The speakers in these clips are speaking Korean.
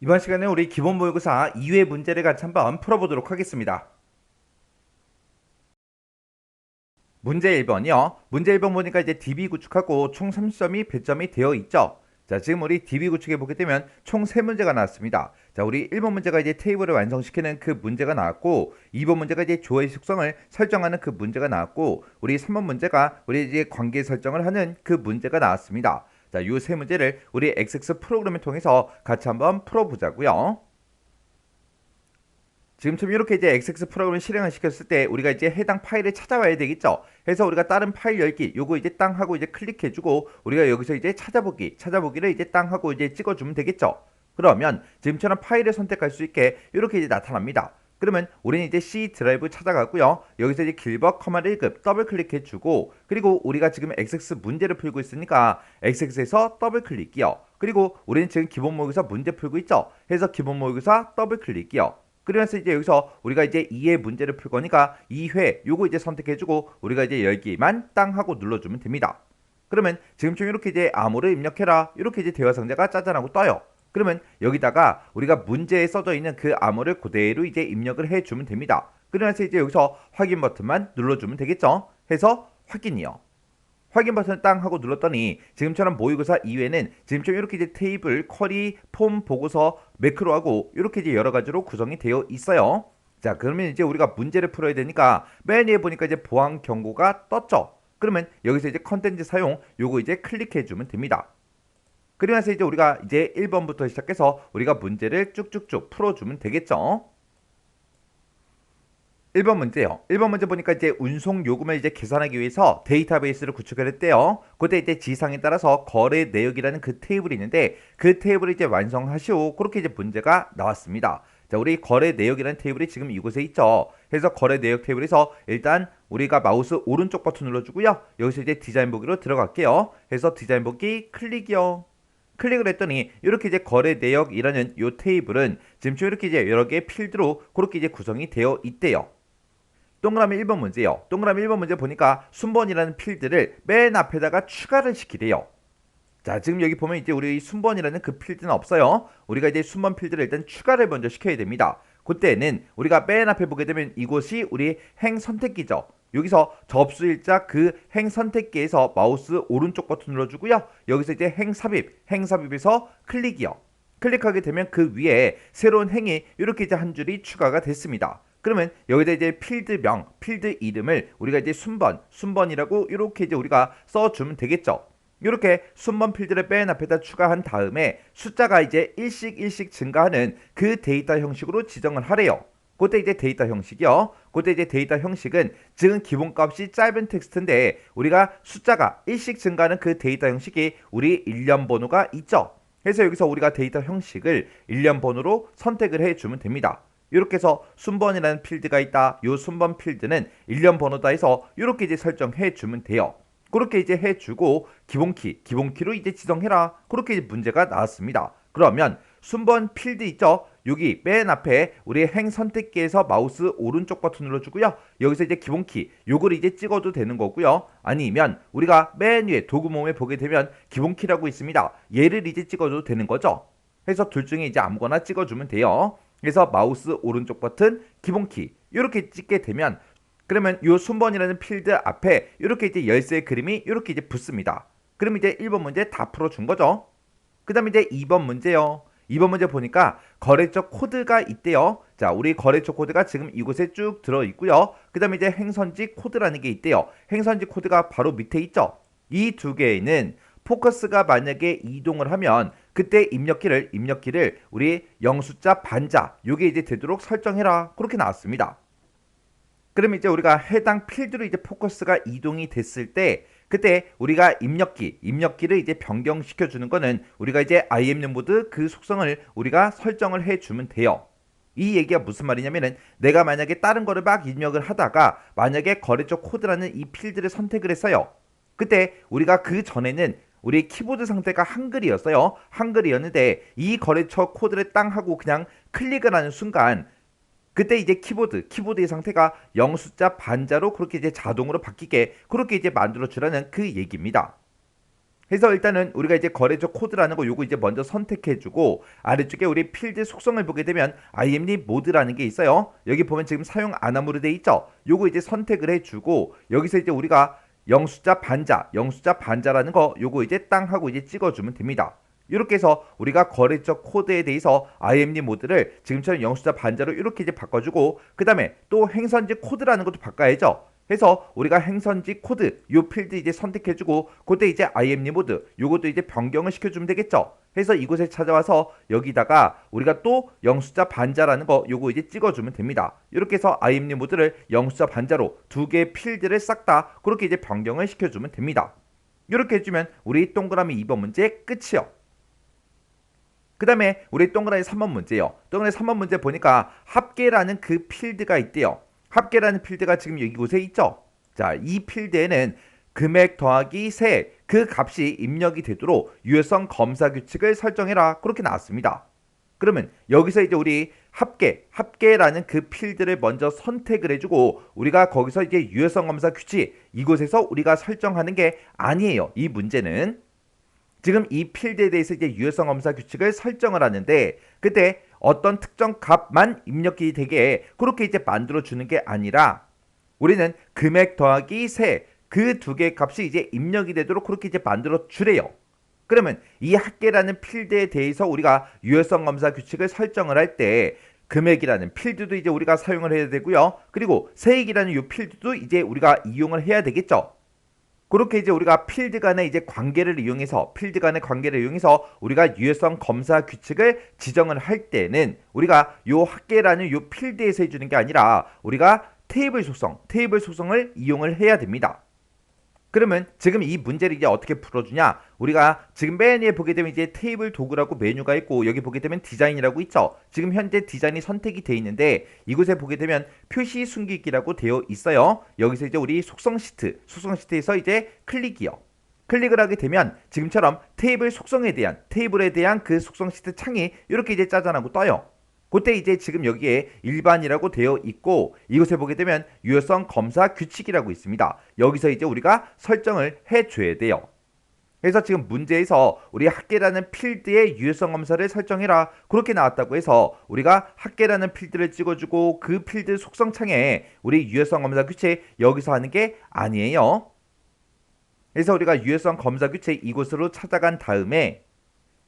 이번 시간에 우리 기본 모의고사 2회 문제를 같이 한번 풀어보도록 하겠습니다. 문제 1번이요. 문제 1번 보니까 이제 DB 구축하고 총 30점이 배점이 되어 있죠. 자, 지금 우리 DB 구축해 보게 되면 총 3문제가 나왔습니다. 자, 우리 1번 문제가 이제 테이블을 완성시키는 그 문제가 나왔고, 2번 문제가 이제 조의 속성을 설정하는 그 문제가 나왔고, 우리 3번 문제가 우리 이제 관계 설정을 하는 그 문제가 나왔습니다. 자, 요 세 문제를 우리 XX 프로그램을 통해서 같이 한번 풀어보자고요. 지금처럼 이렇게 이제 XX 프로그램을 실행을 시켰을 때 우리가 이제 해당 파일을 찾아와야 되겠죠. 해서 우리가 다른 파일 열기 요거 이제 땅 하고 이제 클릭해주고 우리가 여기서 이제 찾아보기를 이제 땅 하고 이제 찍어주면 되겠죠. 그러면 지금처럼 파일을 선택할 수 있게 이렇게 이제 나타납니다. 그러면 우리는 이제 C 드라이브 찾아가고요. 여기서 이제 길버 커마드 1급 더블 클릭해주고 그리고 우리가 지금 XX 문제를 풀고 있으니까 XX에서 더블 클릭이요. 그리고 우리는 지금 기본 모의고사 문제 풀고 있죠. 해서 기본 모의고사 더블 클릭이요. 그래서 이제 여기서 우리가 이제 2회 문제를 풀 거니까 2회 요거 이제 선택해주고 우리가 이제 열기만 땅 하고 눌러주면 됩니다. 그러면 지금처럼 이렇게 이제 암호를 입력해라 이렇게 이제 대화 상자가 짜잔하고 떠요. 그러면 여기다가 우리가 문제에 써져 있는 그 암호를 그대로 이제 입력을 해주면 됩니다. 그래서 이제 여기서 확인 버튼만 눌러주면 되겠죠. 해서 확인이요. 확인 버튼을 땅 하고 눌렀더니 지금처럼 모의고사 이외에는 지금처럼 이렇게 이제 테이블, 쿼리, 폼, 보고서, 매크로하고 이렇게 이제 여러 가지로 구성이 되어 있어요. 자, 그러면 이제 우리가 문제를 풀어야 되니까 맨 위에 보니까 이제 보안 경고가 떴죠. 그러면 여기서 이제 컨텐츠 사용 요거 이제 클릭해 주면 됩니다. 그러면서 이제 우리가 이제 1번부터 시작해서 우리가 문제를 쭉쭉쭉 풀어주면 되겠죠. 1번 문제요. 1번 문제 보니까 이제 운송 요금을 이제 계산하기 위해서 데이터베이스를 구축을 했대요. 그때 이제 지상에 따라서 거래 내역이라는 그 테이블이 있는데 그 테이블을 이제 완성하시오. 그렇게 이제 문제가 나왔습니다. 자, 우리 거래 내역이라는 테이블이 지금 이곳에 있죠. 그래서 거래 내역 테이블에서 일단 우리가 마우스 오른쪽 버튼 눌러주고요. 여기서 이제 디자인 보기로 들어갈게요. 그래서 디자인 보기 클릭이요. 클릭을 했더니 이렇게 이제 거래 내역이라는 요 테이블은 지금 이렇게 이제 여러 개의 필드로 그렇게 이제 구성이 되어 있대요. 동그라미 1번 문제요. 동그라미 1번 문제 보니까 순번이라는 필드를 맨 앞에다가 추가를 시키래요. 자, 지금 여기 보면 이제 우리 순번이라는 그 필드는 없어요. 우리가 이제 순번 필드를 일단 추가를 먼저 시켜야 됩니다. 그때는 우리가 맨 앞에 보게 되면 이곳이 우리 행 선택기죠. 여기서 접수일자 그 행 선택기에서 마우스 오른쪽 버튼 눌러주고요. 여기서 이제 행 삽입에서 클릭이요. 클릭하게 되면 그 위에 새로운 행이 이렇게 이제 한 줄이 추가가 됐습니다. 그러면 여기다 이제 필드명, 필드 이름을 우리가 이제 순번이라고 이렇게 이제 우리가 써주면 되겠죠. 이렇게 순번 필드를 맨 앞에다 추가한 다음에 숫자가 이제 일씩 증가하는 그 데이터 형식으로 지정을 하래요. 그때 이제 데이터 형식이요. 그때 이제 데이터 형식은 지금 기본값이 짧은 텍스트인데 우리가 숫자가 일씩 증가하는 그 데이터 형식이 우리 일련 번호가 있죠. 그래서 여기서 우리가 데이터 형식을 일련 번호로 선택을 해주면 됩니다. 이렇게 해서 순번이라는 필드가 있다. 요 순번 필드는 일련 번호다 해서 이렇게 이제 설정해 주면 돼요. 그렇게 이제 해주고 기본키로 이제 지정해라. 그렇게 이제 문제가 나왔습니다. 그러면 순번 필드 있죠? 여기 맨 앞에 우리 행 선택기에서 마우스 오른쪽 버튼 눌러주고요. 여기서 이제 기본키 요걸 이제 찍어도 되는 거고요. 아니면 우리가 맨 위에 도구모음에 보게 되면 기본키라고 있습니다. 얘를 이제 찍어도 되는 거죠. 그래서 둘 중에 이제 아무거나 찍어주면 돼요. 그래서 마우스 오른쪽 버튼 기본키 이렇게 찍게 되면 그러면 이 순번이라는 필드 앞에 이렇게 이제 열쇠 그림이 이렇게 이제 붙습니다. 그럼 이제 1번 문제 다 풀어준 거죠. 그 다음에 이제 2번 문제요. 2번 문제 보니까 거래처 코드가 있대요. 자, 우리 거래처 코드가 지금 이곳에 쭉 들어있고요. 그 다음에 이제 행선지 코드라는 게 있대요. 행선지 코드가 바로 밑에 있죠. 이 두 개에는 포커스가 만약에 이동을 하면 그때 입력키를 우리 영숫자 반자 요게 이제 되도록 설정해라. 그렇게 나왔습니다. 그러면 이제 우리가 해당 필드로 이제 포커스가 이동이 됐을 때 그때 우리가 입력기를 이제 변경시켜 주는 거는 우리가 이제 IMU 모드 그 속성을 우리가 설정을 해 주면 돼요. 이 얘기가 무슨 말이냐면은 내가 만약에 다른 거를 막 입력을 하다가 만약에 거래처 코드라는 이 필드를 선택을 했어요. 그때 우리가 그 전에는 우리 키보드 상태가 한글이었어요. 한글이었는데 이 거래처 코드를 땅 하고 그냥 클릭을 하는 순간 그때 이제 키보드의 상태가 영숫자 반자로 그렇게 이제 자동으로 바뀌게 그렇게 이제 만들어 주라는 그 얘기입니다. 해서 일단은 우리가 이제 거래처 코드라는 거 요거 이제 먼저 선택해주고 아래쪽에 우리 필드 속성을 보게 되면 IMD 모드라는 게 있어요. 여기 보면 지금 사용 안함으로 돼 있죠. 요거 이제 선택을 해주고 여기서 이제 우리가 영숫자 반자라는 거 요거 이제 땅 하고 이제 찍어주면 됩니다. 이렇게 해서 우리가 거래처 코드에 대해서 IMD 모드를 지금처럼 영숫자 반자로 이렇게 이제 바꿔주고 그 다음에 또 행선지 코드라는 것도 바꿔야죠. 해서 우리가 행선지 코드 요 필드 이제 선택해주고 그때 이제 IMD 모드 요것도 이제 변경을 시켜주면 되겠죠. 해서 이곳에 찾아와서 여기다가 우리가 또 영숫자 반자라는 거 요거 이제 찍어주면 됩니다. 이렇게 해서 IMD 모드를 영숫자 반자로 두 개의 필드를 싹 다 그렇게 이제 변경을 시켜주면 됩니다. 이렇게 해주면 우리 동그라미 2번 문제 끝이요. 그 다음에 우리 동그라미 3번 문제요. 동그라미 3번 문제 보니까 합계라는 그 필드가 있대요. 합계라는 필드가 지금 여기 곳에 있죠. 자, 이 필드에는 금액 더하기 세 그 값이 입력이 되도록 유효성 검사 규칙을 설정해라. 그렇게 나왔습니다. 그러면 여기서 이제 우리 합계라는 그 필드를 먼저 선택을 해주고 우리가 거기서 이제 유효성 검사 규칙 이곳에서 우리가 설정하는 게 아니에요. 이 문제는 지금 이 필드에 대해서 이제 유효성 검사 규칙을 설정을 하는데 그때 어떤 특정 값만 입력이 되게 그렇게 이제 만들어 주는 게 아니라 우리는 금액 더하기 세 그 두 개의 값이 이제 입력이 되도록 그렇게 이제 만들어 주래요. 그러면 이 합계라는 필드에 대해서 우리가 유효성 검사 규칙을 설정을 할 때 금액이라는 필드도 이제 우리가 사용을 해야 되고요. 그리고 세액이라는 이 필드도 이제 우리가 이용을 해야 되겠죠. 그렇게 이제 우리가 필드 간의 이제 관계를 이용해서 우리가 유효성 검사 규칙을 지정을 할 때는 우리가 요 합계라는 요 필드에서 해주는 게 아니라 우리가 테이블 속성을 이용을 해야 됩니다. 그러면 지금 이 문제를 이제 어떻게 풀어주냐? 우리가 지금 맨 위에 보게 되면 이제 테이블 도구라고 메뉴가 있고 여기 보게 되면 디자인이라고 있죠. 지금 현재 디자인이 선택이 되어 있는데 이곳에 보게 되면 표시 숨기기라고 되어 있어요. 여기서 이제 우리 속성 시트에서 이제 클릭을 하게 되면 지금처럼 테이블에 대한 그 속성 시트 창이 이렇게 이제 짜잔하고 떠요. 그때 이제 지금 여기에 일반이라고 되어 있고 이곳에 보게 되면 유효성 검사 규칙이라고 있습니다. 여기서 이제 우리가 설정을 해줘야 돼요. 그래서 지금 문제에서 우리 합계라는 필드의 유효성 검사를 설정해라 그렇게 나왔다고 해서 우리가 합계라는 필드를 찍어주고 그 필드 속성 창에 우리 유효성 검사 규칙 여기서 하는 게 아니에요. 그래서 우리가 유효성 검사 규칙 이곳으로 찾아간 다음에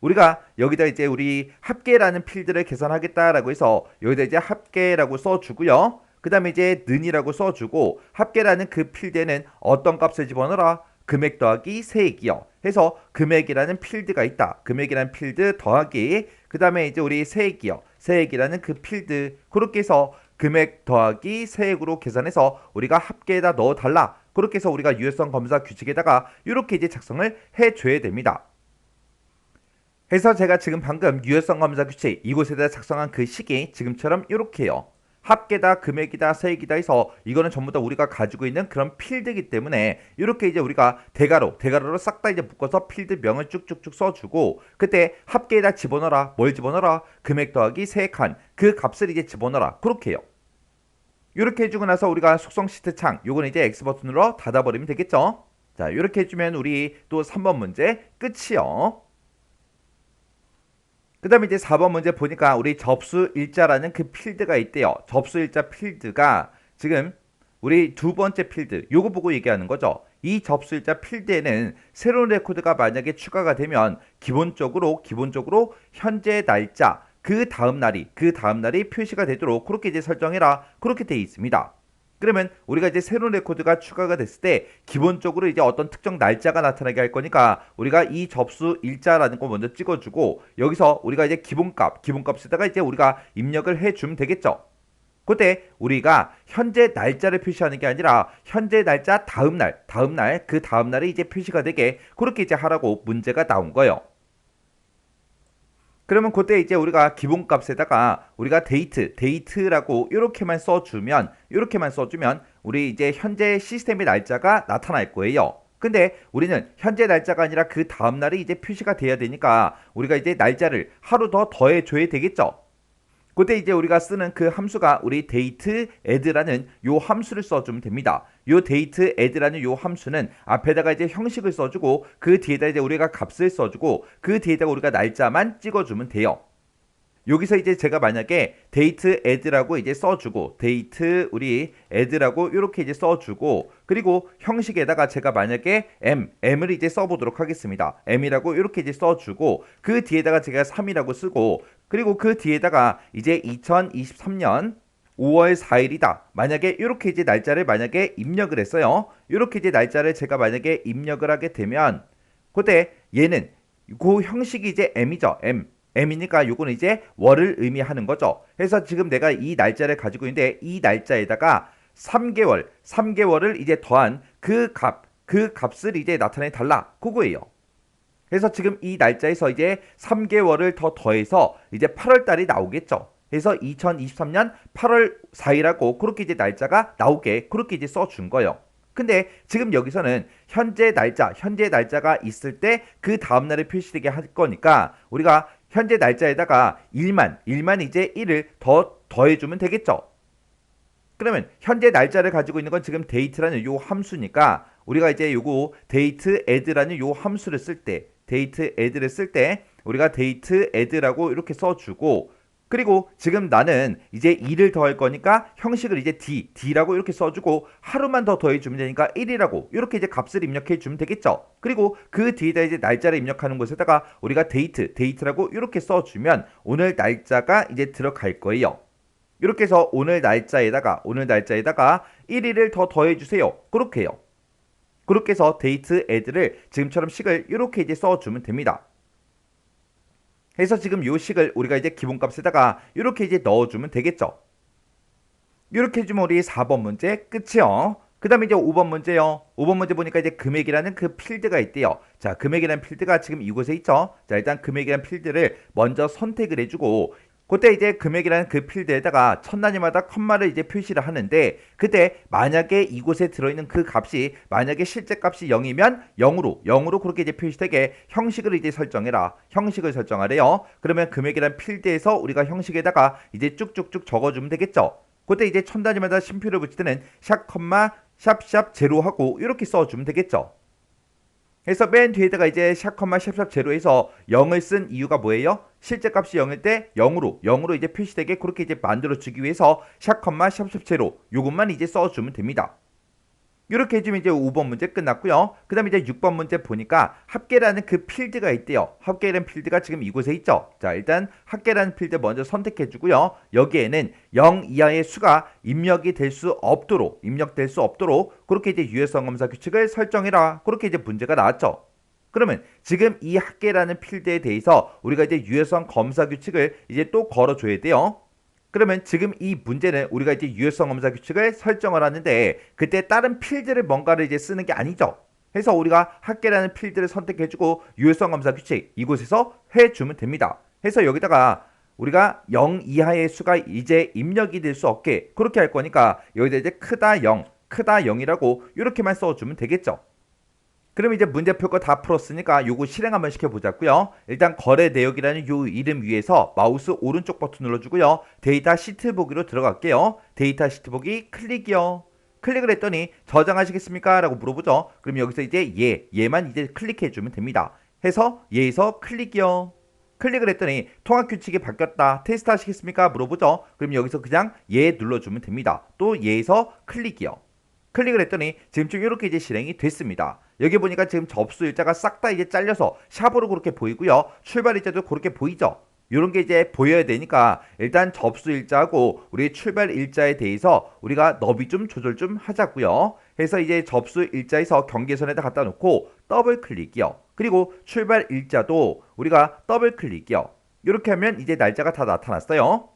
우리가 여기다 이제 우리 합계라는 필드를 계산하겠다라고 해서 여기다 이제 합계라고 써주고요. 그 다음에 이제 는이라고 써주고 합계라는 그 필드에는 어떤 값을 집어넣어라? 금액 더하기 세액이요. 해서 금액이라는 필드가 있다. 금액이라는 필드 더하기 그 다음에 이제 우리 세액이요. 세액이라는 그 필드 그렇게 해서 금액 더하기 세액으로 계산해서 우리가 합계에다 넣어달라. 그렇게 해서 우리가 유효성 검사 규칙에다가 이렇게 이제 작성을 해줘야 됩니다. 해서 제가 지금 방금 유효성 검사 규칙 이곳에다 작성한 그 식이 지금처럼 이렇게요. 합계다, 금액이다, 세액이다 해서 이거는 전부 다 우리가 가지고 있는 그런 필드이기 때문에 이렇게 이제 우리가 대가로로 싹 다 이제 묶어서 필드명을 쭉쭉쭉 써주고 그때 합계에다 집어넣어라. 뭘 집어넣어라? 금액 더하기 세액한 그 값을 이제 집어넣어라. 그렇게 해요. 이렇게 해주고 나서 우리가 속성 시트 창 요거는 이제 X 버튼으로 닫아버리면 되겠죠. 자, 이렇게 해주면 우리 또 3번 문제 끝이요. 그 다음에 이제 4번 문제 보니까 우리 접수일자라는 그 필드가 있대요. 접수일자 필드가 지금 우리 두 번째 필드 요거 보고 얘기하는 거죠. 이 접수일자 필드에는 새로운 레코드가 만약에 추가가 되면 기본적으로 현재 날짜 그 다음 날이 표시가 되도록 그렇게 이제 설정해라. 그렇게 되어 있습니다. 그러면 우리가 이제 새로운 레코드가 추가가 됐을 때 기본적으로 이제 어떤 특정 날짜가 나타나게 할 거니까 우리가 이 접수 일자라는 거 먼저 찍어주고 여기서 우리가 이제 기본값에다가 이제 우리가 입력을 해주면 되겠죠. 그때 우리가 현재 날짜를 표시하는 게 아니라 현재 날짜 다음 날 그 다음 날이 이제 표시가 되게 그렇게 이제 하라고 문제가 나온 거예요. 그러면 그때 이제 우리가 기본값에다가 우리가 데이트라고 이렇게만 써주면 우리 이제 현재 시스템의 날짜가 나타날 거예요. 근데 우리는 현재 날짜가 아니라 그 다음 날이 이제 표시가 돼야 되니까 우리가 이제 날짜를 하루 더 더해줘야 되겠죠. 그때 이제 우리가 쓰는 그 함수가 우리 date add라는 요 함수를 써주면 됩니다. 요 date add라는 요 함수는 앞에다가 이제 형식을 써주고 그 뒤에다 이제 우리가 값을 써주고 그 뒤에다가 우리가 날짜만 찍어주면 돼요. 여기서 이제 제가 만약에 date add라고 이제 써주고 date 우리 add라고 이렇게 이제 써주고 그리고 형식에다가 제가 만약에 m을 이제 써보도록 하겠습니다. m이라고 이렇게 이제 써주고 그 뒤에다가 제가 3이라고 쓰고 그리고 그 뒤에다가 이제 2023년 5월 4일이다. 만약에 이렇게 이제 날짜를 만약에 입력을 했어요. 이렇게 이제 날짜를 제가 만약에 입력을 하게 되면 그때 얘는 그 형식이 이제 m이죠. m이니까 요거는 이제 월을 의미하는 거죠. 그래서 지금 내가 이 날짜를 가지고 있는데 이 날짜에다가 3개월을 이제 더한 그 값을 이제 나타내 달라. 그거예요. 그래서 지금 이 날짜에서 이제 3개월을 더 더해서 이제 8월 달이 나오겠죠. 그래서 2023년 8월 4일하고 그렇게 이제 날짜가 나오게 그렇게 이제 써준 거예요. 근데 지금 여기서는 현재 날짜가 있을 때 그 다음날에 표시되게 할 거니까 우리가 현재 날짜에다가 1만 이제 1을 더해주면 되겠죠. 그러면 현재 날짜를 가지고 있는 건 지금 date라는 요 함수니까 우리가 이제 요거 date add라는 요 함수를 쓸 때 date add를 쓸 때 우리가 date add라고 이렇게 써주고 그리고 지금 나는 이제 2를 더할 거니까 형식을 이제 d라고 이렇게 써주고 하루만 더 더해주면 되니까 1이라고 이렇게 이제 값을 입력해 주면 되겠죠. 그리고 그 뒤에다 이제 날짜를 입력하는 곳에다가 우리가 date라고 이렇게 써주면 오늘 날짜가 이제 들어갈 거예요. 이렇게 해서 오늘 날짜에다가 1일을 더 더해주세요. 그렇게 해요. 그렇게 해서 date add를 지금처럼 식을 이렇게 이제 써주면 됩니다. 그래서 지금 요 식을 우리가 이제 기본값에다가 이렇게 이제 넣어주면 되겠죠. 이렇게 해주면 우리 4번 문제 끝이요. 그 다음에 이제 5번 문제요. 5번 문제 보니까 이제 금액이라는 그 필드가 있대요. 자, 금액이라는 필드가 지금 이곳에 있죠. 자, 일단 금액이라는 필드를 먼저 선택을 해주고 그때 이제 금액이라는 그 필드에다가 첫 단위마다 컴마를 이제 표시를 하는데 그때 만약에 이곳에 들어있는 그 값이 만약에 실제 값이 0이면 0으로 그렇게 이제 표시되게 형식을 이제 설정해라. 형식을 설정하래요. 그러면 금액이라는 필드에서 우리가 형식에다가 이제 쭉쭉쭉 적어주면 되겠죠. 그때 이제 천 단위마다 심표를 붙일 때는 샵 컴마 샵샵 제로하고 이렇게 써주면 되겠죠. 그래서 맨 뒤에다가 이제 샵 컴마 샵샵 제로에서 0을 쓴 이유가 뭐예요? 실제 값이 0일 때 0으로 이제 표시되게 그렇게 이제 만들어 주기 위해서 샵 컴마 샵샵 제로 요것만 이제 써주면 됩니다. 이렇게 해주면 이제 5번 문제 끝났고요. 그 다음에 이제 6번 문제 보니까 합계라는 그 필드가 있대요. 합계라는 필드가 지금 이곳에 있죠. 자, 일단 합계라는 필드 먼저 선택해주고요. 여기에는 0 이하의 수가 입력될 수 없도록 그렇게 이제 유효성 검사 규칙을 설정해라. 그렇게 이제 문제가 나왔죠. 그러면 지금 이 합계라는 필드에 대해서 우리가 이제 유효성 검사 규칙을 이제 또 걸어줘야 돼요. 그러면 지금 이 문제는 우리가 이제 유효성 검사 규칙을 설정을 하는데 그때 다른 필드를 뭔가를 이제 쓰는 게 아니죠. 그래서 우리가 합계라는 필드를 선택해주고 유효성 검사 규칙 이곳에서 해주면 됩니다. 그래서 여기다가 우리가 0 이하의 수가 이제 입력이 될 수 없게 그렇게 할 거니까 여기다 이제 크다 0이라고 이렇게만 써주면 되겠죠. 그럼 이제 문제 풀 거 다 풀었으니까 요거 실행 한번 시켜보자고요. 일단 거래 내역이라는 요 이름 위에서 마우스 오른쪽 버튼 눌러주고요. 데이터 시트 보기로 들어갈게요. 데이터 시트 보기 클릭이요. 클릭을 했더니 저장하시겠습니까? 라고 물어보죠. 그럼 여기서 이제 얘만 이제 클릭해주면 됩니다. 해서 얘에서 클릭이요. 클릭을 했더니 통합 규칙이 바뀌었다. 테스트 하시겠습니까? 물어보죠. 그럼 여기서 그냥 얘 눌러주면 됩니다. 또 얘에서 클릭이요. 클릭을 했더니 지금 이렇게 이제 실행이 됐습니다. 여기 보니까 지금 접수 일자가 싹 다 이제 잘려서 샵으로 그렇게 보이고요. 출발 일자도 그렇게 보이죠. 이런 게 이제 보여야 되니까 일단 접수 일자하고 우리 출발 일자에 대해서 우리가 너비 좀 조절 좀 하자고요. 그래서 이제 접수 일자에서 경계선에다 갖다 놓고 더블 클릭이요. 그리고 출발 일자도 우리가 더블 클릭이요. 이렇게 하면 이제 날짜가 다 나타났어요.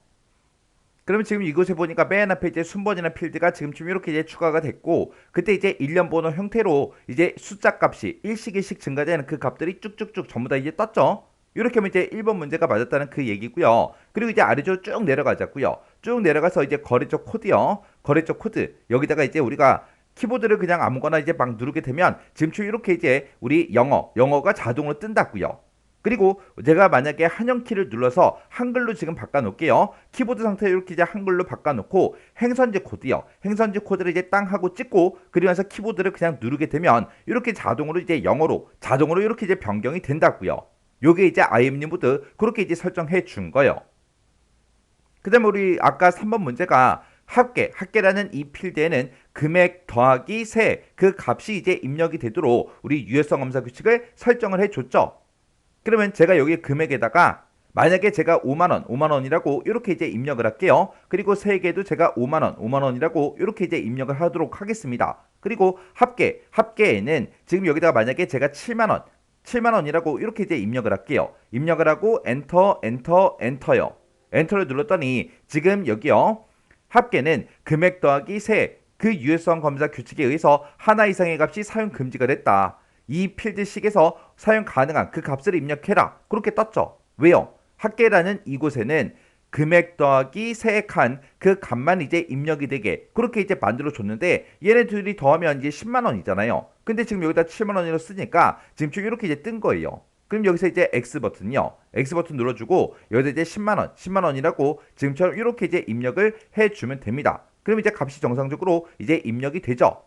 그러면 지금 이곳에 보니까 맨 앞에 이제 순번이나 필드가 지금쯤 이렇게 이제 추가가 됐고 그때 이제 일련 번호 형태로 이제 숫자 값이 일씩 증가되는 그 값들이 쭉쭉쭉 전부 다 이제 떴죠. 이렇게 하면 이제 1번 문제가 맞았다는 그 얘기고요. 그리고 이제 아래쪽으로 쭉 내려가자고요. 쭉 내려가서 이제 거래처 코드요. 거래처 코드 여기다가 이제 우리가 키보드를 그냥 아무거나 이제 막 누르게 되면 지금쯤 이렇게 이제 우리 영어가 자동으로 뜬다고요. 그리고 제가 만약에 한영키를 눌러서 한글로 지금 바꿔놓을게요. 키보드 상태 이렇게 이제 한글로 바꿔놓고 행선지 코드요. 행선지 코드를 이제 땅 하고 찍고 그리고 나서 키보드를 그냥 누르게 되면 이렇게 자동으로 이제 영어로 자동으로 이렇게 이제 변경이 된다고요. 요게 이제 IMU 모드 그렇게 이제 설정해 준 거예요. 그 다음에 우리 아까 3번 문제가 합계라는 이 필드에는 금액 더하기 세 그 값이 이제 입력이 되도록 우리 유효성 검사 규칙을 설정을 해줬죠. 그러면 제가 여기 금액에다가 만약에 제가 5만원이라고 이렇게 이제 입력을 할게요. 그리고 세개도 제가 5만원이라고 이렇게 이제 입력을 하도록 하겠습니다. 그리고 합계에는 지금 여기다가 만약에 제가 7만원이라고 이렇게 이제 입력을 할게요. 입력을 하고 엔터요. 엔터를 눌렀더니 지금 여기요. 합계는 금액 더하기 세 그 유효성 검사 규칙에 의해서 하나 이상의 값이 사용 금지가 됐다. 이 필드식에서 사용 가능한 그 값을 입력해라. 그렇게 떴죠. 왜요? 합계라는 이곳에는 금액 더하기 세 칸 그 값만 이제 입력이 되게 그렇게 이제 만들어 줬는데 얘네 둘이 더하면 이제 10만원이잖아요. 근데 지금 여기다 7만원으로 쓰니까 지금 쭉 이렇게 이제 뜬 거예요. 그럼 여기서 이제 X버튼이요. X버튼 눌러주고 여기다 이제 10만원이라고 지금처럼 이렇게 이제 입력을 해주면 됩니다. 그럼 이제 값이 정상적으로 이제 입력이 되죠.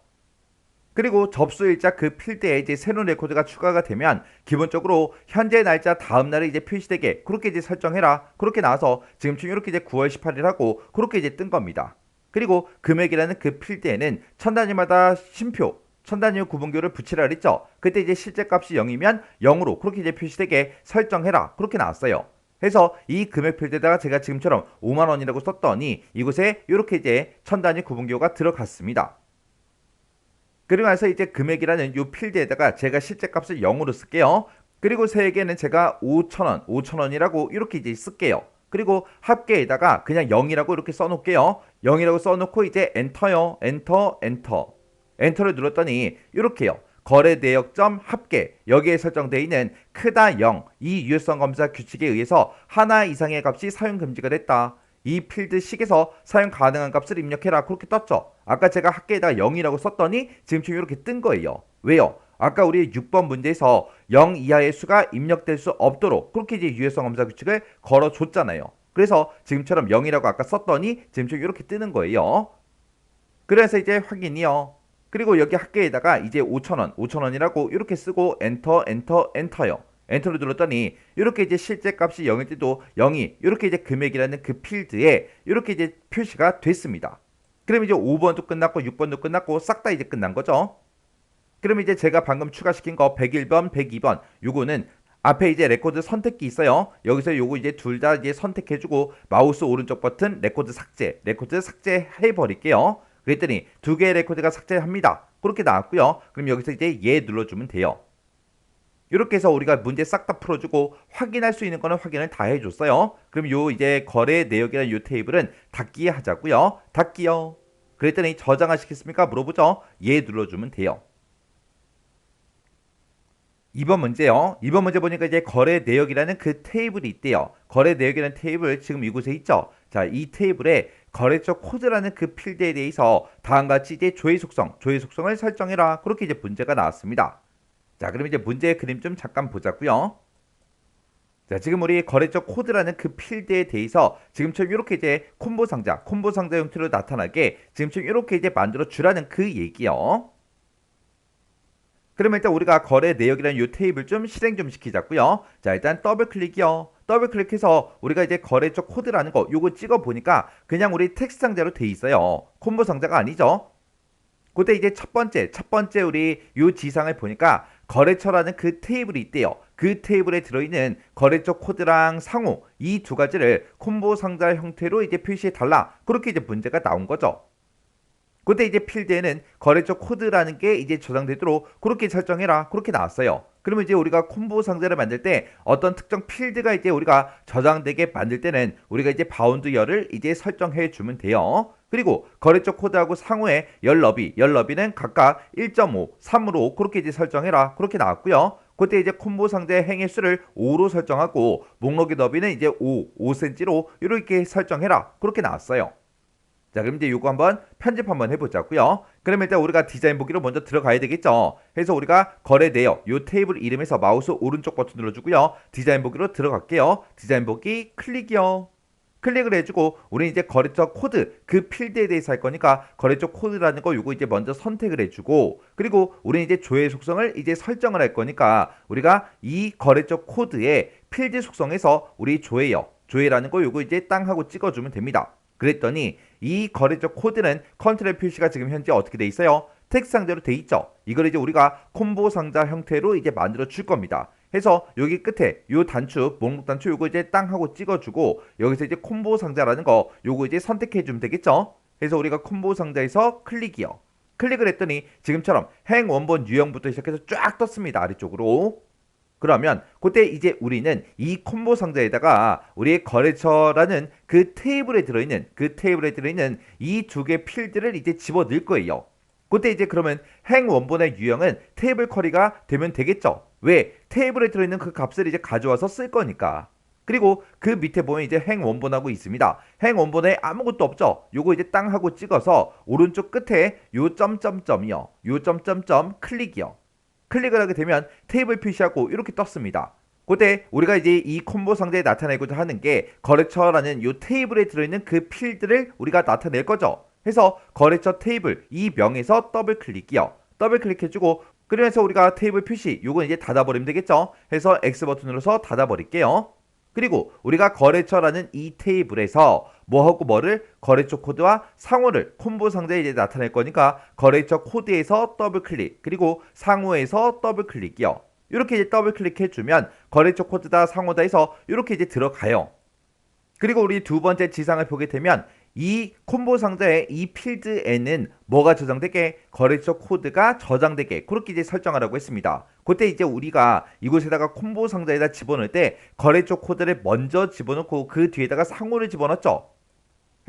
그리고 접수일자 그 필드에 이제 새로운 레코드가 추가가 되면 기본적으로 현재 날짜 다음 날에 이제 표시되게 그렇게 이제 설정해라. 그렇게 나와서 지금쯤 이렇게 이제 9월 18일하고 그렇게 이제 뜬 겁니다. 그리고 금액이라는 그 필드에는 천 단위마다 쉼표 천 단위 구분교를 붙이라 그랬죠. 그때 이제 실제 값이 0이면 0으로 그렇게 이제 표시되게 설정해라. 그렇게 나왔어요. 해서 이 금액 필드에다가 제가 지금처럼 5만원이라고 썼더니 이곳에 이렇게 이제 천 단위 구분교가 들어갔습니다. 그리고 나서 이제 금액이라는 이 필드에다가 제가 실제 값을 0으로 쓸게요. 그리고 세개는 제가 5천원이라고 이렇게 이제 쓸게요. 그리고 합계에다가 그냥 0이라고 이렇게 써놓을게요. 0이라고 써놓고 이제 엔터요. 엔터를 눌렀더니 이렇게요. 거래 내역점 합계 여기에 설정되어 있는 크다 0 이 유효성 검사 규칙에 의해서 하나 이상의 값이 사용 금지가 됐다. 이 필드식에서 사용 가능한 값을 입력해라. 그렇게 떴죠. 아까 제가 합계에다가 0이라고 썼더니 지금 이렇게 뜬 거예요. 왜요? 아까 우리 6번 문제에서 0 이하의 수가 입력될 수 없도록 그렇게 이제 유효성 검사 규칙을 걸어줬잖아요. 그래서 지금처럼 0이라고 아까 썼더니 지금 이렇게 뜨는 거예요. 그래서 이제 확인이요. 그리고 여기 합계에다가 이제 5천원이라고 이렇게 쓰고 엔터요. 엔터를 눌렀더니 이렇게 이제 실제 값이 0일 때도 0이 이렇게 이제 금액이라는 그 필드에 이렇게 이제 표시가 됐습니다. 그럼 이제 5번도 끝났고 6번도 끝났고 싹 다 이제 끝난 거죠. 그럼 이제 제가 방금 추가시킨 거 101번, 102번 요거는 앞에 이제 레코드 선택기 있어요. 여기서 요거 이제 둘 다 이제 선택해주고 마우스 오른쪽 버튼 레코드 삭제 해버릴게요. 그랬더니 두 개의 레코드가 삭제합니다. 그렇게 나왔고요. 그럼 여기서 이제 얘 눌러주면 돼요. 이렇게 해서 우리가 문제 싹 다 풀어주고 확인할 수 있는 거는 확인을 다 해줬어요. 그럼 요 이제 거래 내역이라는 요 테이블은 닫기 하자고요. 닫기요. 그랬더니 저장하시겠습니까? 물어보죠. 얘 눌러주면 돼요. 2번 문제요. 2번 문제 보니까 이제 거래 내역이라는 그 테이블이 있대요. 거래 내역이라는 테이블 지금 이곳에 있죠. 자, 이 테이블에 거래처 코드라는 그 필드에 대해서 다음과 같이 이제 조회 속성을 설정해라. 그렇게 이제 문제가 나왔습니다. 자, 그럼 이제 문제의 그림 좀 잠깐 보자고요. 자, 지금 우리 거래처 코드라는 그 필드에 대해서 지금처럼 이렇게 이제 콤보 상자 형태로 나타나게 지금처럼 이렇게 이제 만들어 주라는 그 얘기요. 그러면 일단 우리가 거래 내역이라는 이 테이블 좀 실행 좀 시키자고요. 자, 일단 더블 클릭이요. 더블 클릭해서 우리가 이제 거래처 코드라는 거 요거 찍어 보니까 그냥 우리 텍스트 상자로 돼 있어요. 콤보 상자가 아니죠. 그때 이제 첫 번째 우리 요 지상을 보니까 거래처라는 그 테이블이 있대요. 그 테이블에 들어있는 거래처 코드랑 상호 이 두 가지를 콤보 상자 형태로 이제 표시해 달라. 그렇게 이제 문제가 나온 거죠. 그때 이제 필드에는 거래처 코드라는 게 이제 저장되도록 그렇게 설정해라. 그렇게 나왔어요. 그러면 이제 우리가 콤보 상자를 만들 때 어떤 특정 필드가 이제 우리가 저장되게 만들 때는 우리가 이제 바운드 열을 이제 설정해 주면 돼요. 그리고 거래처 코드하고 상호의 열 너비는 각각 1.5, 3으로 그렇게 이제 설정해라. 그렇게 나왔고요. 그때 이제 콤보 상자의 행의 수를 5로 설정하고 목록의 너비는 이제 5cm로 이렇게 설정해라. 그렇게 나왔어요. 자, 그럼 이제 요거 한번 편집 한번 해보자고요. 그러면 일단 우리가 디자인 보기로 먼저 들어가야 되겠죠. 그래서 우리가 거래 내역 요 테이블 이름에서 마우스 오른쪽 버튼 눌러주고요. 디자인 보기로 들어갈게요. 디자인 보기 클릭이요. 클릭을 해주고 우리는 이제 거래처 코드 그 필드에 대해서 할 거니까 거래처 코드라는 거 요거 이제 먼저 선택을 해주고, 그리고 우리는 이제 조회 속성을 이제 설정을 할 거니까 우리가 이 거래처 코드의 필드 속성에서 우리 조회라는 거 요거 이제 땅 하고 찍어주면 됩니다. 그랬더니 이 거래처 코드는 컨트롤 표시가 지금 현재 어떻게 돼 있어요? 텍스트 상자로 돼 있죠. 이걸 이제 우리가 콤보 상자 형태로 이제 만들어 줄 겁니다. 해서 여기 끝에 요 단추 목록 단추 요거 이제 땅 하고 찍어주고, 여기서 이제 콤보 상자라는 거 요거 이제 선택해 주면 되겠죠. 그래서 우리가 콤보 상자에서 클릭이요. 클릭을 했더니 지금처럼 행 원본 유형부터 시작해서 쫙 떴습니다. 아래쪽으로. 그러면 그때 이제 우리는 이 콤보 상자에다가 우리의 거래처라는 그 테이블에 들어있는 이 두 개 필드를 이제 집어 넣을 거예요. 그때 이제 그러면 행 원본의 유형은 테이블 쿼리가 되면 되겠죠. 왜? 테이블에 들어있는 그 값을 이제 가져와서 쓸 거니까. 그리고 그 밑에 보면 이제 행 원본하고 있습니다. 행 원본에 아무것도 없죠. 요거 이제 땅 하고 찍어서 오른쪽 끝에 요 점점점이요. 요 점점점 클릭이요. 클릭을 하게 되면 테이블 표시하고 이렇게 떴습니다. 그때 우리가 이제 이 콤보 상자에 나타내고자 하는 게 거래처라는 요 테이블에 들어있는 그 필드를 우리가 나타낼 거죠. 해서 거래처 테이블 이 명에서 더블 클릭이요. 더블 클릭해주고, 그러면서 우리가 테이블 표시 요건 이제 닫아버리면 되겠죠. 해서 X 버튼 눌러서 닫아버릴게요. 그리고 우리가 거래처라는 이 테이블에서 뭐하고 뭐를 거래처 코드와 상호를 콤보 상자에 이제 나타낼 거니까 거래처 코드에서 더블 클릭, 그리고 상호에서 더블 클릭이요. 이렇게 이제 더블 클릭해주면 거래처 코드다 상호다 해서 이렇게 이제 들어가요. 그리고 우리 두 번째 지상을 보게 되면 이 콤보 상자의 이 필드에는 뭐가 저장되게? 거래처 코드가 저장되게 그렇게 이제 설정하라고 했습니다. 그때 이제 우리가 이곳에다가 콤보 상자에다 집어넣을 때 거래처 코드를 먼저 집어넣고 그 뒤에다가 상호를 집어넣었죠.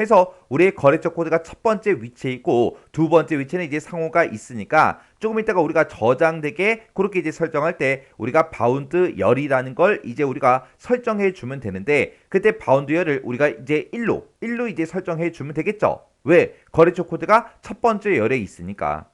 해서 우리의 거래처 코드가 첫 번째 위치에 있고 두 번째 위치는 이제 상호가 있으니까 조금 있다가 우리가 저장되게 그렇게 이제 설정할 때 우리가 바운드 열이라는 걸 이제 우리가 설정해 주면 되는데, 그때 바운드 열을 우리가 이제 1로 이제 설정해 주면 되겠죠. 왜? 거래처 코드가 첫 번째 열에 있으니까.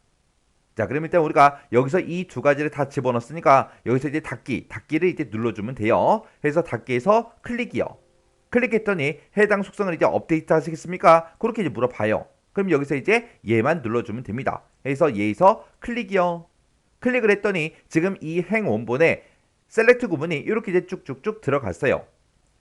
자, 그럼 일단 우리가 여기서 이 두 가지를 다 집어넣었으니까 여기서 이제 닫기를 이제 눌러주면 돼요. 그래서 닫기에서 클릭이요. 클릭했더니 해당 속성을 이제 업데이트 하시겠습니까? 그렇게 이제 물어봐요. 그럼 여기서 이제 얘만 눌러주면 됩니다. 그래서 얘에서 클릭이요. 클릭을 했더니 지금 이 행 원본에 셀렉트 구문이 이렇게 이제 쭉쭉쭉 들어갔어요.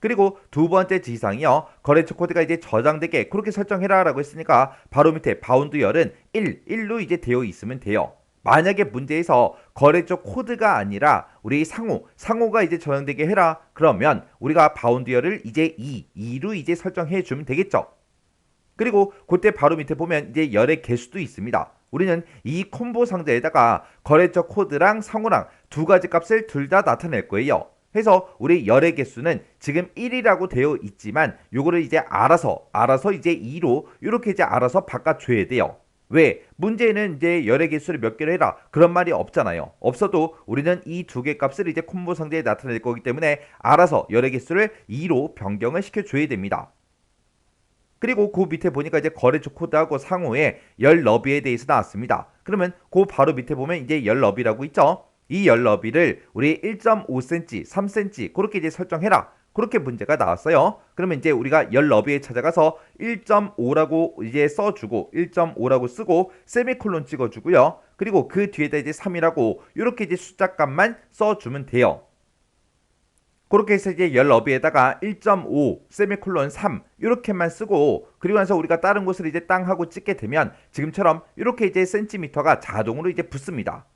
그리고 두 번째 지상이요. 거래처 코드가 이제 저장되게 그렇게 설정해라 라고 했으니까 바로 밑에 바운드 열은 1로 이제 되어 있으면 돼요. 만약에 문제에서 거래처 코드가 아니라 우리 상호가 이제 저장되게 해라. 그러면 우리가 바운드열을 이제 2로 이제 설정해 주면 되겠죠. 그리고 그때 바로 밑에 보면 이제 열의 개수도 있습니다. 우리는 이 콤보 상자에다가 거래처 코드랑 상호랑 두 가지 값을 둘 다 나타낼 거예요. 해서 우리 열의 개수는 지금 1이라고 되어 있지만 요거를 이제 알아서 이제 2로 이렇게 이제 알아서 바꿔줘야 돼요. 왜? 문제는 이제 열의 개수를 몇 개로 해라 그런 말이 없잖아요. 없어도 우리는 이 두 개 값을 이제 콤보 상자에 나타낼 거기 때문에 알아서 열의 개수를 2로 변경을 시켜줘야 됩니다. 그리고 그 밑에 보니까 이제 거래처 코드하고 상호에 열 너비에 대해서 나왔습니다. 그러면 그 바로 밑에 보면 이제 열 너비라고 있죠. 이 열 너비를 우리 1.5cm, 3cm 그렇게 이제 설정해라. 그렇게 문제가 나왔어요. 그러면 이제 우리가 열 너비에 찾아가서 1.5라고 이제 써주고 1.5라고 쓰고 세미콜론 찍어주고요. 그리고 그 뒤에다 이제 3이라고 이렇게 이제 숫자 값만 써주면 돼요. 그렇게 해서 이제 열 너비에다가 1.5 세미콜론 3 이렇게만 쓰고, 그리고 나서 우리가 다른 곳을 이제 땅 하고 찍게 되면 지금처럼 이렇게 이제 센티미터가 자동으로 이제 붙습니다.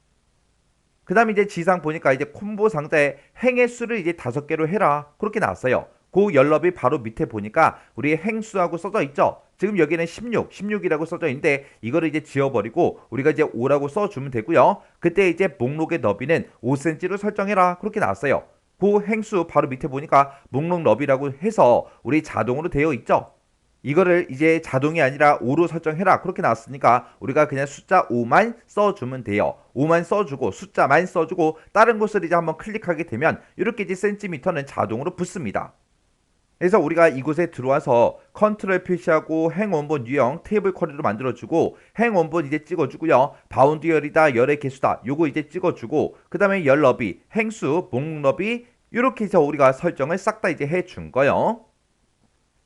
그 다음에 이제 지상 보니까 이제 콤보 상자에 행의 수를 이제 5개로 해라 그렇게 나왔어요. 그 열너비 바로 밑에 보니까 우리 행수하고 써져 있죠. 지금 여기는 16이라고 써져 있는데 이거를 이제 지워버리고 우리가 이제 5라고 써주면 되고요. 그때 이제 목록의 너비는 5cm로 설정해라 그렇게 나왔어요. 그 행수 바로 밑에 보니까 목록 너비라고 해서 우리 자동으로 되어 있죠. 이거를 이제 자동이 아니라 5로 설정해라 그렇게 나왔으니까 우리가 그냥 숫자 5만 써주면 돼요. 5만 써주고 숫자만 써주고 다른 곳을 이제 한번 클릭하게 되면 이렇게 이제 센티미터는 자동으로 붙습니다. 그래서 우리가 이곳에 들어와서 컨트롤 표시하고 행 원본 유형 테이블 쿼리로 만들어주고 행 원본 이제 찍어주고요. 바운드 열이다, 열의 개수다, 요거 이제 찍어주고 그 다음에 열 너비, 행수, 목록 너비 이렇게 해서 우리가 설정을 싹 다 이제 해준 거예요.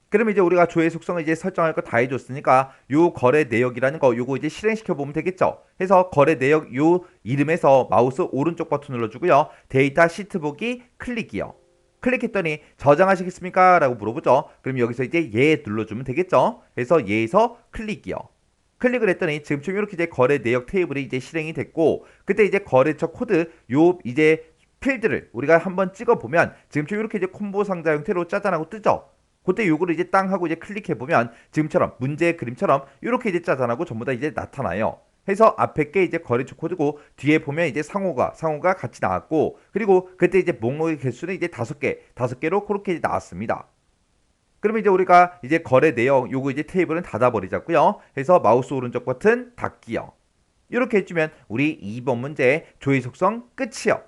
그러면 이제 우리가 조회 속성을 이제 설정할 거 다 해줬으니까 요 거래 내역이라는 거 요거 이제 실행시켜 보면 되겠죠. 해서 거래 내역 요 이름에서 마우스 오른쪽 버튼 눌러주고요. 데이터 시트 보기 클릭이요. 클릭했더니 저장하시겠습니까? 라고 물어보죠. 그럼 여기서 이제 예 눌러주면 되겠죠. 그래서 예에서 클릭이요. 클릭을 했더니 지금처럼 이렇게 이제 거래 내역 테이블이 이제 실행이 됐고 그때 이제 거래처 코드 요 이제 필드를 우리가 한번 찍어보면 지금처럼 이렇게 이제 콤보 상자 형태로 짜잔하고 뜨죠. 그때 요거를 이제 땅 하고 이제 클릭해 보면 지금처럼 문제의 그림처럼 이렇게 이제 짜잔하고 전부 다 이제 나타나요. 해서 앞에 게 이제 거래처 코드고 뒤에 보면 이제 상호가 같이 나왔고 그리고 그때 이제 목록의 개수는 이제 5개로 그렇게 나왔습니다. 그러면 이제 우리가 이제 거래 내역 요거 이제 테이블은 닫아버리자고요. 해서 마우스 오른쪽 버튼 닫기요. 이렇게 해주면 우리 2번 문제 조회 속성 끝이요.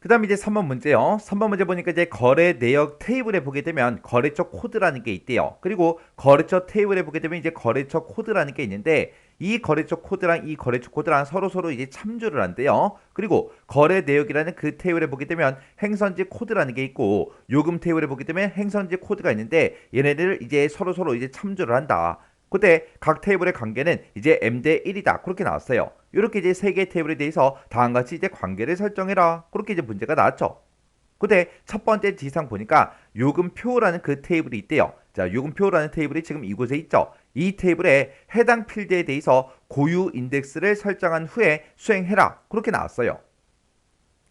그 다음 이제 3번 문제요. 3번 문제 보니까 이제 거래 내역 테이블에 보게 되면 거래처 코드라는 게 있대요. 그리고 거래처 테이블에 보게 되면 이제 거래처 코드라는 게 있는데 이 거래처 코드랑 이 거래처 코드랑 서로 이제 참조를 한대요. 그리고 거래 내역이라는 그 테이블에 보게 되면 행선지 코드라는 게 있고 요금 테이블에 보게 되면 행선지 코드가 있는데 얘네들 이제 서로 이제 참조를 한다. 그때 각 테이블의 관계는 이제 m 대 1이다. 그렇게 나왔어요. 이렇게 이제 세 개의 테이블에 대해서 다음과 같이 이제 관계를 설정해라. 그렇게 이제 문제가 나왔죠. 근데 첫 번째 지상 보니까 요금표라는 그 테이블이 있대요. 자, 요금표라는 테이블이 지금 이곳에 있죠. 이 테이블에 해당 필드에 대해서 고유 인덱스를 설정한 후에 수행해라. 그렇게 나왔어요.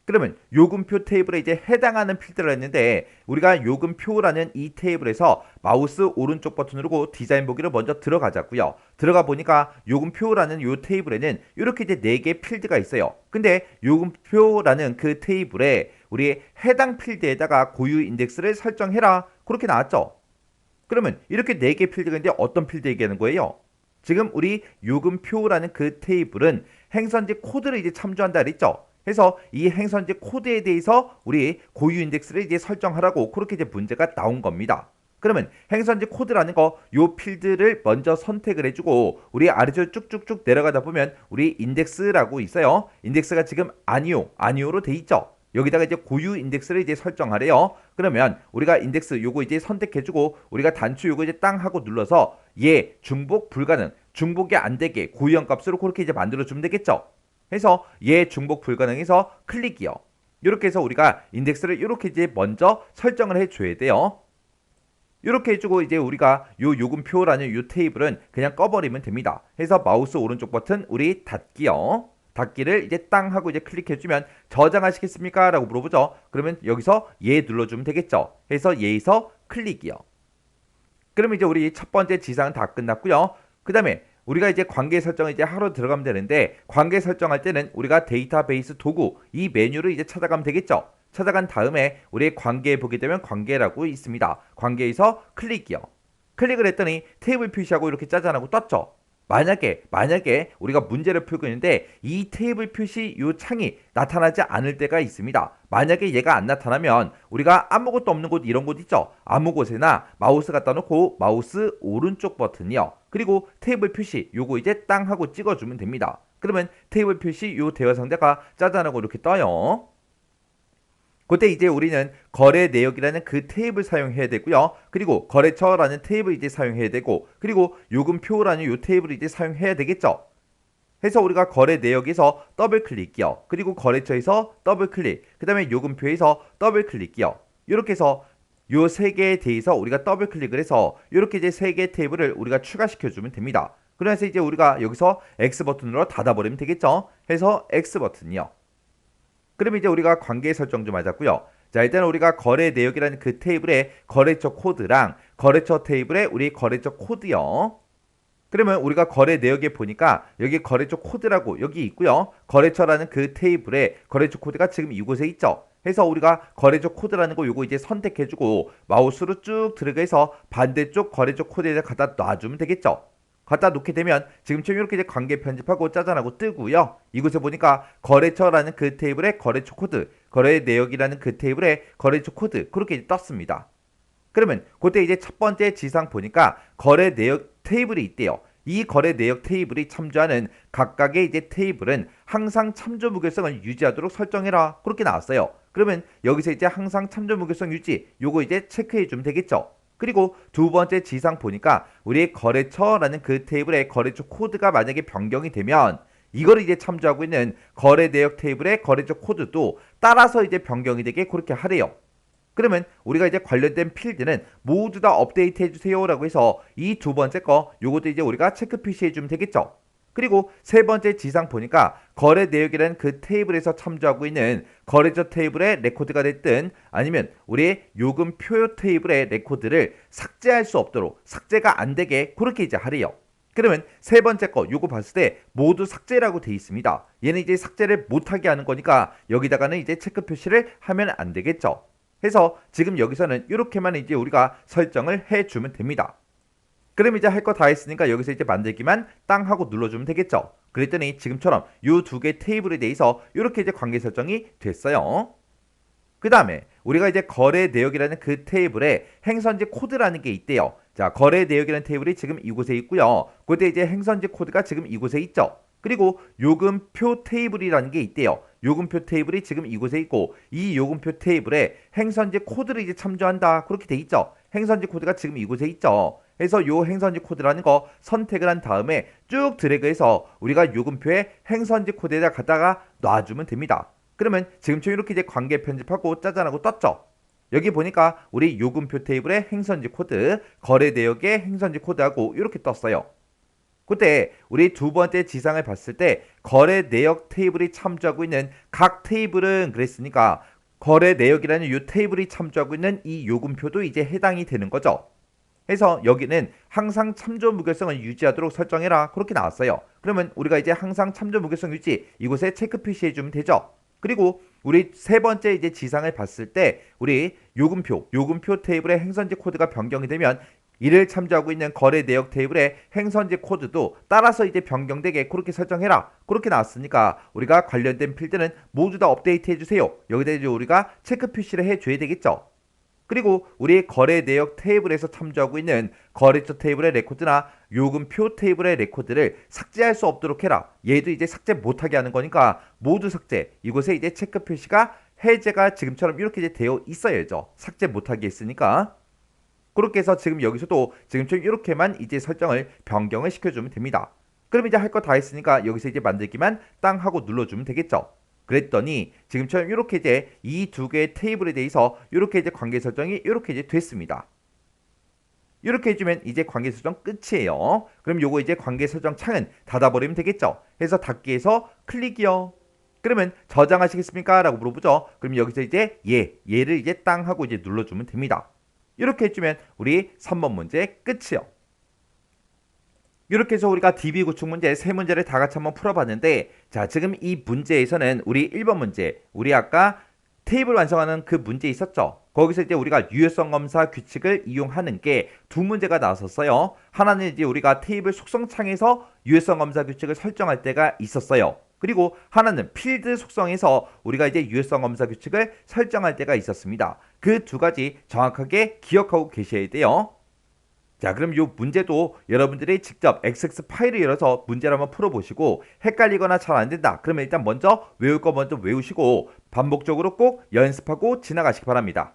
그러면 요금표 테이블에 이제 해당하는 필드를 했는데 우리가 요금표라는 이 테이블에서 마우스 오른쪽 버튼 누르고 디자인 보기를 먼저 들어가자고요. 들어가 보니까 요금표라는 요 테이블에는 이렇게 이제 4개 필드가 있어요. 근데 요금표라는 그 테이블에 우리 해당 필드에다가 고유 인덱스를 설정해라. 그렇게 나왔죠. 그러면 이렇게 4개 필드가 있는데 어떤 필드 얘기하는 거예요? 지금 우리 요금표라는 그 테이블은 행선지 코드를 이제 참조한다 그랬죠. 해서 이 행선지 코드에 대해서 우리 고유 인덱스를 이제 설정하라고 그렇게 이제 문제가 나온 겁니다. 그러면 행선지 코드라는 거 요 필드를 먼저 선택을 해주고 우리 아래쪽 쭉쭉쭉 내려가다 보면 우리 인덱스라고 있어요. 인덱스가 지금 아니오로 돼 있죠. 여기다가 이제 고유 인덱스를 이제 설정하래요. 그러면 우리가 인덱스 요거 이제 선택해주고 우리가 단추 요거 이제 땅 하고 눌러서 예 중복 불가능 중복이 안 되게 고유형 값으로 그렇게 이제 만들어주면 되겠죠. 해서 얘 중복 불가능해서 클릭이요. 이렇게 해서 우리가 인덱스를 이렇게 이제 먼저 설정을 해줘야 돼요. 이렇게 해주고 이제 우리가 요 요금표라는 요 테이블은 그냥 꺼버리면 됩니다. 해서 마우스 오른쪽 버튼 우리 닫기요. 닫기를 이제 땅 하고 이제 클릭해주면 저장하시겠습니까? 라고 물어보죠. 그러면 여기서 예 눌러주면 되겠죠. 해서 예에서 클릭이요. 그러면 이제 우리 첫 번째 지상은 다 끝났고요. 그 다음에 우리가 이제 관계 설정을 이제 하러 들어가면 되는데 관계 설정할 때는 우리가 데이터베이스 도구 이 메뉴를 이제 찾아가면 되겠죠. 찾아간 다음에 우리 관계에 보게 되면 관계라고 있습니다. 관계에서 클릭이요. 클릭을 했더니 테이블 표시하고 이렇게 짜잔하고 떴죠. 만약에 우리가 문제를 풀고 있는데 이 테이블 표시 요 창이 나타나지 않을 때가 있습니다. 만약에 얘가 안 나타나면 우리가 아무것도 없는 곳 이런 곳 있죠. 아무 곳에나 마우스 갖다 놓고 마우스 오른쪽 버튼이요. 그리고 테이블 표시 요거 이제 땅 하고 찍어주면 됩니다. 그러면 테이블 표시 요 대화 상자가 짜잔하고 이렇게 떠요. 그때 이제 우리는 거래 내역이라는 그 테이블 사용해야 되고요. 그리고 거래처라는 테이블 이제 사용해야 되고 그리고 요금표라는 요 테이블 이제 사용해야 되겠죠. 해서 우리가 거래 내역에서 더블 클릭이요. 그리고 거래처에서 더블 클릭. 그 다음에 요금표에서 더블 클릭이요. 이렇게 해서 요 세 개에 대해서 우리가 더블 클릭을 해서 이렇게 이제 세 개의 테이블을 우리가 추가시켜 주면 됩니다. 그래서 이제 우리가 여기서 X 버튼으로 닫아버리면 되겠죠. 해서 X 버튼이요. 그럼 이제 우리가 관계 설정 좀 하자고요. 자, 일단 우리가 거래 내역이라는 그 테이블에 거래처 코드랑 거래처 테이블에 우리 거래처 코드요. 그러면 우리가 거래 내역에 보니까 여기 거래처 코드라고 여기 있고요. 거래처라는 그 테이블에 거래처 코드가 지금 이곳에 있죠. 해서 우리가 거래처 코드라는 거 요거 이제 선택해주고 마우스로 쭉 들어가서 반대쪽 거래처 코드에다 갖다 놔주면 되겠죠. 갖다 놓게 되면 지금처럼 이렇게 이제 관계 편집하고 짜잔하고 뜨고요. 이곳에 보니까 거래처라는 그 테이블에 거래처 코드, 거래 내역이라는 그 테이블에 거래처 코드 그렇게 이제 떴습니다. 그러면 그때 이제 첫 번째 지상 보니까 거래 내역 테이블이 있대요. 이 거래 내역 테이블이 참조하는 각각의 이제 테이블은 항상 참조 무결성을 유지하도록 설정해라. 그렇게 나왔어요. 그러면 여기서 이제 항상 참조 무결성 유지 요거 이제 체크해 주면 되겠죠. 그리고 두 번째 지상 보니까 우리 거래처라는 그 테이블의 거래처 코드가 만약에 변경이 되면 이거를 이제 참조하고 있는 거래 내역 테이블의 거래처 코드도 따라서 이제 변경이 되게 그렇게 하래요. 그러면 우리가 이제 관련된 필드는 모두 다 업데이트 해주세요라고 해서 이 두 번째 거 요것도 이제 우리가 체크 표시해주면 되겠죠. 그리고 세 번째 지상 보니까 거래 내역이라는 그 테이블에서 참조하고 있는 거래처 테이블의 레코드가 됐든 아니면 우리의 요금 표요 테이블의 레코드를 삭제할 수 없도록 삭제가 안 되게 그렇게 이제 하래요. 그러면 세 번째 거 요거 봤을 때 모두 삭제라고 돼 있습니다. 얘는 이제 삭제를 못하게 하는 거니까 여기다가는 이제 체크 표시를 하면 안 되겠죠. 해서 지금 여기서는 이렇게만 이제 우리가 설정을 해주면 됩니다. 그럼 이제 할 거 다 했으니까 여기서 이제 만들기만 땅 하고 눌러주면 되겠죠. 그랬더니 지금처럼 이 두 개 테이블에 대해서 이렇게 이제 관계 설정이 됐어요. 그 다음에 우리가 이제 거래 내역이라는 그 테이블에 행선지 코드라는 게 있대요. 자, 거래 내역이라는 테이블이 지금 이곳에 있고요. 그때 이제 행선지 코드가 지금 이곳에 있죠. 그리고 요금표 테이블이라는 게 있대요. 요금표 테이블이 지금 이곳에 있고 이 요금표 테이블에 행선지 코드를 이제 참조한다. 그렇게 돼 있죠. 행선지 코드가 지금 이곳에 있죠. 그래서 요 행선지 코드라는 거 선택을 한 다음에 쭉 드래그해서 우리가 요금표에 행선지 코드에다 갖다가 놔주면 됩니다. 그러면 지금처럼 이렇게 이제 관계 편집하고 짜잔하고 떴죠. 여기 보니까 우리 요금표 테이블의 행선지 코드, 거래 내역의 행선지 코드하고 이렇게 떴어요. 그때 우리 두 번째 지상을 봤을 때 거래 내역 테이블이 참조하고 있는 각 테이블은 그랬으니까 거래 내역이라는 이 테이블이 참조하고 있는 이 요금표도 이제 해당이 되는 거죠. 그래서 여기는 항상 참조 무결성을 유지하도록 설정해라. 그렇게 나왔어요. 그러면 우리가 이제 항상 참조 무결성 유지 이곳에 체크 표시해 주면 되죠. 그리고 우리 세 번째 이제 지상을 봤을 때 우리 요금표 테이블의 행선지 코드가 변경이 되면 이를 참조하고 있는 거래 내역 테이블의 행선지 코드도 따라서 이제 변경되게 그렇게 설정해라. 그렇게 나왔으니까 우리가 관련된 필드는 모두 다 업데이트 해주세요. 여기다 이제 우리가 체크 표시를 해줘야 되겠죠. 그리고 우리 거래 내역 테이블에서 참조하고 있는 거래처 테이블의 레코드나 요금표 테이블의 레코드를 삭제할 수 없도록 해라. 얘도 이제 삭제 못하게 하는 거니까 모두 삭제. 이곳에 이제 체크 표시가 해제가 지금처럼 이렇게 이제 되어 있어야죠. 삭제 못하게 했으니까. 그렇게 해서 지금 여기서도 지금처럼 이렇게만 이제 설정을 변경을 시켜주면 됩니다. 그럼 이제 할 거 다 했으니까 여기서 이제 만들기만 땅 하고 눌러주면 되겠죠. 그랬더니 지금처럼 이렇게 이제 이 두 개의 테이블에 대해서 이렇게 이제 관계 설정이 이렇게 이제 됐습니다. 이렇게 해주면 이제 관계 설정 끝이에요. 그럼 요거 이제 관계 설정 창은 닫아버리면 되겠죠. 해서 닫기 해서 클릭이요. 그러면 저장하시겠습니까? 라고 물어보죠. 그럼 여기서 이제 얘를 이제 땅 하고 이제 눌러주면 됩니다. 이렇게 해주면 우리 3번 문제 끝이요. 이렇게 해서 우리가 DB 구축 문제 세 문제를 다 같이 한번 풀어봤는데 자 지금 이 문제에서는 우리 1번 문제 우리 아까 테이블 완성하는 그 문제 있었죠. 거기서 이제 우리가 유효성 검사 규칙을 이용하는 게 두 문제가 나왔었어요. 하나는 이제 우리가 테이블 속성 창에서 유효성 검사 규칙을 설정할 때가 있었어요. 그리고 하나는 필드 속성에서 우리가 이제 유효성 검사 규칙을 설정할 때가 있었습니다. 그 두 가지 정확하게 기억하고 계셔야 돼요. 자 그럼 이 문제도 여러분들이 직접 XX 파일을 열어서 문제를 한번 풀어보시고 헷갈리거나 잘 안된다 그러면 일단 먼저 외울 거 먼저 외우시고 반복적으로 꼭 연습하고 지나가시기 바랍니다.